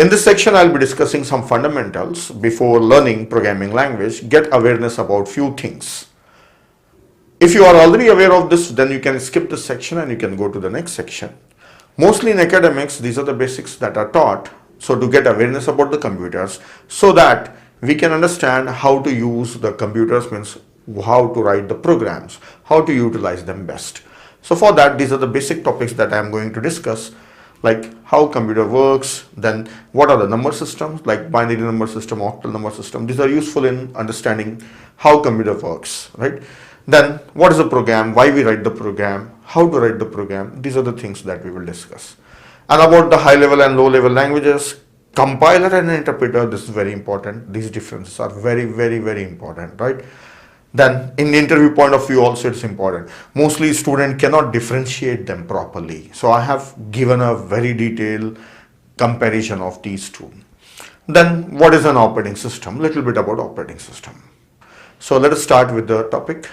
In this section, I'll be discussing some fundamentals before learning programming language. Get awareness about few things. If you are already aware of this, then you can skip this section and you can go to the next section. Mostly in academics, these are the basics that are taught. So to get awareness about the computers so that we can understand how to use the computers, means how to write the programs, how to utilize them best. So for that, these are the basic topics that I am going to discuss, like how computer works, then what are the number systems like binary number system, octal number system. These are useful in understanding how computer works, right? Then what is a program, why we write the program, how to write the program. These are the things that we will discuss. And about the high level and low level languages, compiler and interpreter, this is very important. These differences are very, very, very important, right? Then in the interview point of view also it's important. Mostly student cannot differentiate them properly. So I have given a very detailed comparison of these two. Then what is an operating system? Little bit about operating system. So let us start with the topic.